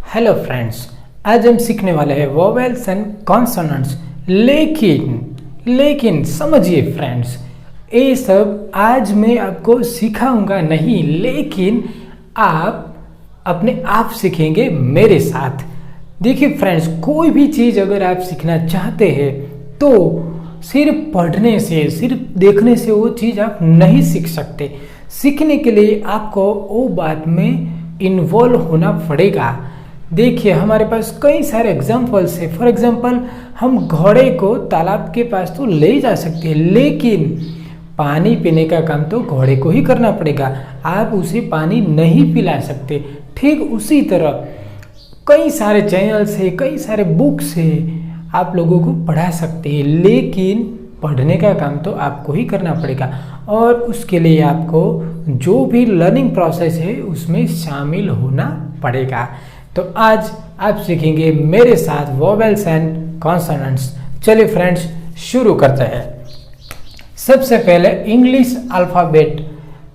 Hello friends, आज हम सीखने वाले हैं वोवेल्स एंड कॉन्सोनेंट्स। लेकिन समझिए फ्रेंड्स, ये सब आज मैं आपको सिखाऊंगा नहीं, लेकिन आप अपने आप सीखेंगे मेरे साथ। देखिए फ्रेंड्स, कोई भी चीज़ अगर आप सीखना चाहते हैं तो सिर्फ पढ़ने से, सिर्फ देखने से वो चीज़ आप नहीं सीख सकते। सीखने के लिए आपको वो बात में इन्वॉल्व होना पड़ेगा। देखिए, हमारे पास कई सारे एग्जाम्पल्स है। फॉर एग्जाम्पल, हम घोड़े को तालाब के पास तो ले जा सकते हैं, लेकिन पानी पीने का काम तो घोड़े को ही करना पड़ेगा। आप उसे पानी नहीं पिला सकते। ठीक उसी तरह कई सारे चैनल्स है, कई सारे बुक्स है, आप लोगों को पढ़ा सकते हैं, लेकिन पढ़ने का काम तो आपको ही करना पड़ेगा। और उसके लिए आपको जो भी लर्निंग प्रोसेस है उसमें शामिल होना पड़ेगा। तो आज आप सीखेंगे मेरे साथ वोवेल्स एंड कॉन्सोनेंट्स। चलिए फ्रेंड्स, शुरू करते हैं। सबसे पहले इंग्लिश अल्फ़ाबेट।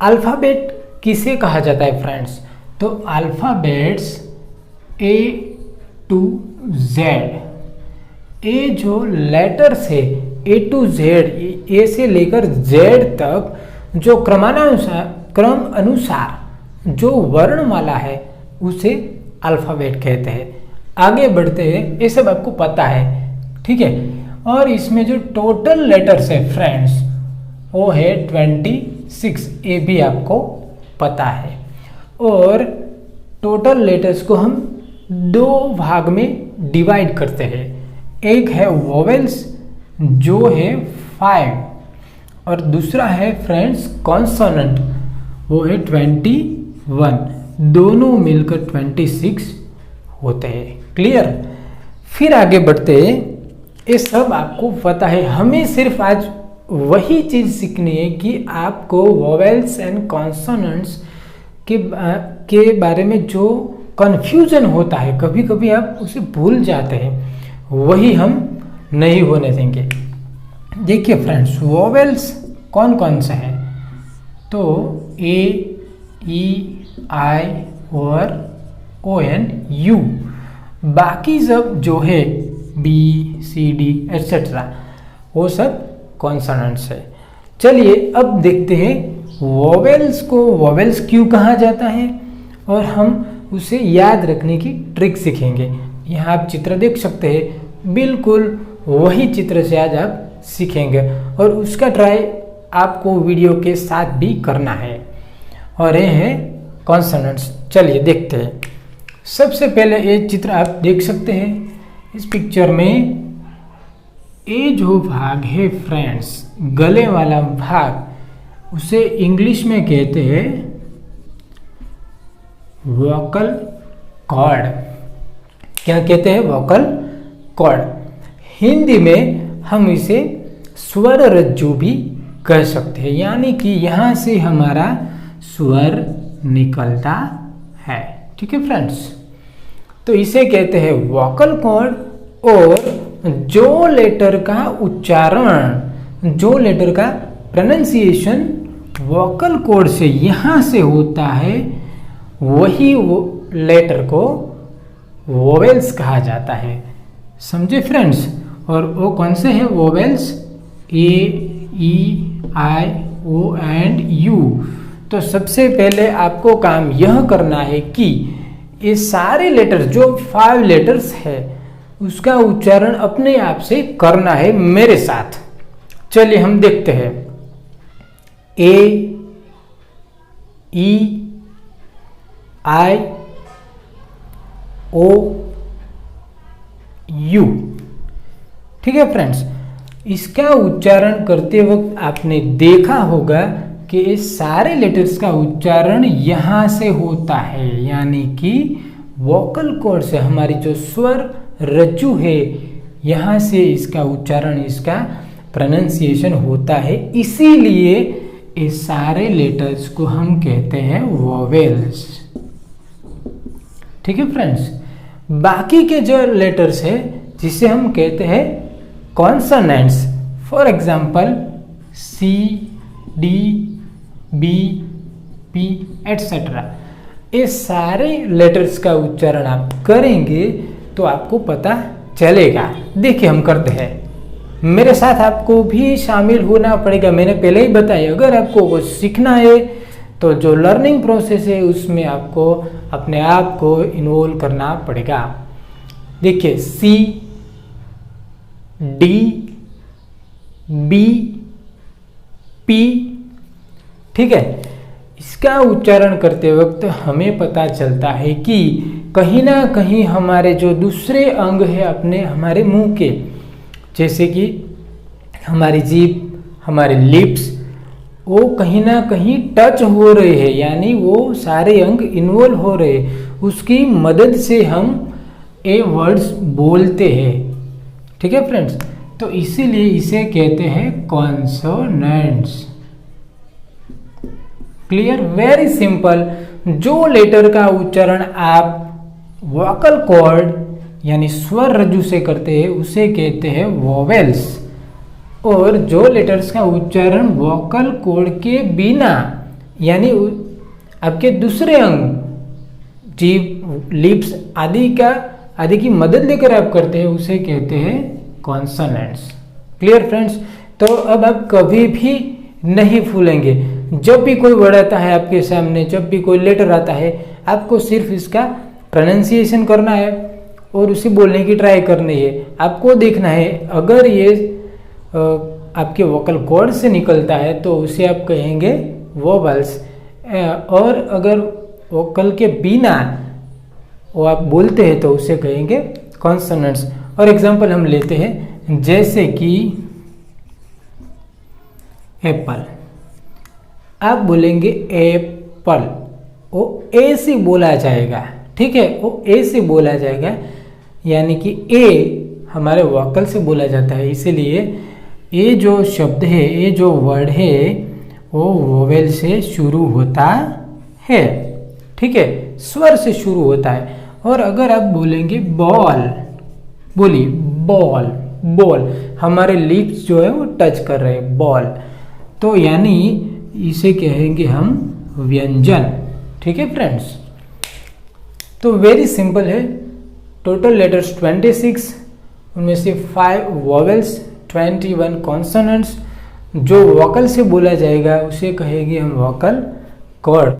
अल्फ़ाबेट किसे कहा जाता है फ्रेंड्स? तो अल्फ़ाबेट्स A to Z, ये जो लेटर्स है A to Z, A से लेकर Z तक जो क्रम अनुसार जो वर्णमाला है उसे अल्फ़ाबेट कहते हैं। आगे बढ़ते हैं, ये सब आपको पता है, ठीक है। और इसमें जो टोटल लेटर्स है फ्रेंड्स वो है 26, ये भी आपको पता है। और टोटल लेटर्स को हम दो भाग में डिवाइड करते हैं। एक है वोवेल्स जो है 5, और दूसरा है फ्रेंड्स कॉन्सोनेंट, वो है 21। दोनों मिलकर 26 होते हैं। क्लियर? फिर आगे बढ़ते हैं। ये सब आपको पता है, हमें सिर्फ आज वही चीज़ सीखनी है कि आपको वोवेल्स एंड कॉन्सोनेंट्स के बारे में जो कन्फ्यूजन होता है, कभी कभी आप उसे भूल जाते हैं, वही हम नहीं होने देंगे। देखिए फ्रेंड्स, वोवेल्स कौन कौन से हैं? तो A, E, I और O N U। बाकी सब जो है B, C, D एट्सेट्रा, वो सब कॉन्सोनेंट्स है। चलिए अब देखते हैं वोवेल्स को वोवेल्स क्यों कहा जाता है, और हम उसे याद रखने की ट्रिक सीखेंगे। यहाँ आप चित्र देख सकते हैं, बिल्कुल वही चित्र से आज आप सीखेंगे, और उसका ट्राई आपको वीडियो के साथ भी करना है। और ये है कॉन्सोनेंट्स। चलिए देखते हैं। सबसे पहले ये चित्र आप देख सकते हैं। इस पिक्चर में ये जो भाग है फ्रेंड्स, गले वाला भाग, उसे इंग्लिश में कहते हैं वोकल कॉर्ड। क्या कहते हैं? Vocal cord. हिंदी में हम इसे स्वर रज्जु भी कह सकते हैं, यानी कि यहाँ से हमारा स्वर निकलता है। ठीक है फ्रेंड्स, तो इसे कहते हैं वोकल कॉर्ड। और जो लेटर का उच्चारण, जो लेटर का प्रोनाउंसिएशन वोकल कॉर्ड से यहाँ से होता है, वही वो लेटर को वोवेल्स कहा जाता है। समझे फ्रेंड्स? और वो कौन से हैं vowels? A, E, I, O and U। तो सबसे पहले आपको काम यह करना है कि ये सारे लेटर्स, जो 5 लेटर्स है, उसका उच्चारण अपने आप से करना है मेरे साथ। चलिए हम देखते हैं। A, E, I, O, U। ठीक है फ्रेंड्स, इसका उच्चारण करते वक्त आपने देखा होगा कि इस सारे लेटर्स का उच्चारण यहाँ से होता है, यानी कि वोकल कॉर्ड से, हमारी जो स्वर रज्जु है, यहाँ से इसका उच्चारण, इसका प्रोनाउंसिएशन होता है। इसीलिए इस सारे लेटर्स को हम कहते हैं वोवेल्स। ठीक है फ्रेंड्स, बाकी के जो लेटर्स है जिसे हम कहते हैं consonants, for example C, D, B, P etcetera, ये सारे लेटर्स का उच्चारण आप करेंगे तो आपको पता चलेगा। देखिए हम करते हैं, मेरे साथ आपको भी शामिल होना पड़ेगा। मैंने पहले ही बताया, अगर आपको कुछ सीखना है तो जो लर्निंग प्रोसेस है उसमें आपको अपने आप को इन्वॉल्व करना पड़ेगा। देखिए सी, डी, बी, पी, ठीक है। इसका उच्चारण करते वक्त हमें पता चलता है कि कहीं ना कहीं हमारे जो दूसरे अंग है अपने हमारे मुंह के, जैसे कि हमारी जीभ, हमारे लिप्स, वो कहीं ना कहीं टच हो रहे हैं, यानी वो सारे अंग इन्वॉल्व हो रहे हैं। उसकी मदद से हम ए वर्ड्स बोलते हैं, ठीक है फ्रेंड्स। तो इसीलिए इसे कहते हैं कॉन्सोनेंट्स। Clear, very simple. जो लेटर का उच्चारण आप वोकल कॉर्ड यानी स्वर रज्जु से करते हैं उसे कहते हैं वोवेल्स, और जो लेटर्स का उच्चारण वोकल कॉर्ड के बिना यानी आपके दूसरे अंग जीभ, लिप्स आदि की मदद लेकर आप करते हैं उसे कहते हैं कॉन्सोनेंट्स। Clear friends. तो अब आप कभी भी नहीं भूलेंगे, जब भी कोई वर्ड आता है आपके सामने, जब भी कोई लेटर आता है, आपको सिर्फ इसका प्रोनाउंसिएशन करना है और उसे बोलने की ट्राई करनी है। आपको देखना है अगर ये आपके वोकल कॉर्ड से निकलता है तो उसे आप कहेंगे वोवल्स, और अगर वोकल के बिना वो आप बोलते हैं तो उसे कहेंगे कॉन्सोनेंट्स। और एग्जांपल हम लेते हैं, जैसे कि एप्पल, आप बोलेंगे एप्पल, वो ए से बोला जाएगा, ठीक है, वो ए से बोला जाएगा, यानी कि ए हमारे वोकल से बोला जाता है। इसीलिए ये जो शब्द है, ये जो वर्ड है वो वोवेल से शुरू होता है, ठीक है, स्वर से शुरू होता है। और अगर आप बोलेंगे बॉल, बोलिए बॉल, बॉल, हमारे लिप्स जो है वो टच कर रहे हैं, बॉल, तो यानी इसे कहेंगे हम व्यंजन, ठीक है फ्रेंड्स। तो वेरी सिंपल है। टोटल लेटर्स 26, उनमें से 5 वोवेल्स, 21 कॉन्सोनेंट्स। जो वोकल से बोला जाएगा उसे कहेंगे हम वोकल कॉर्ड।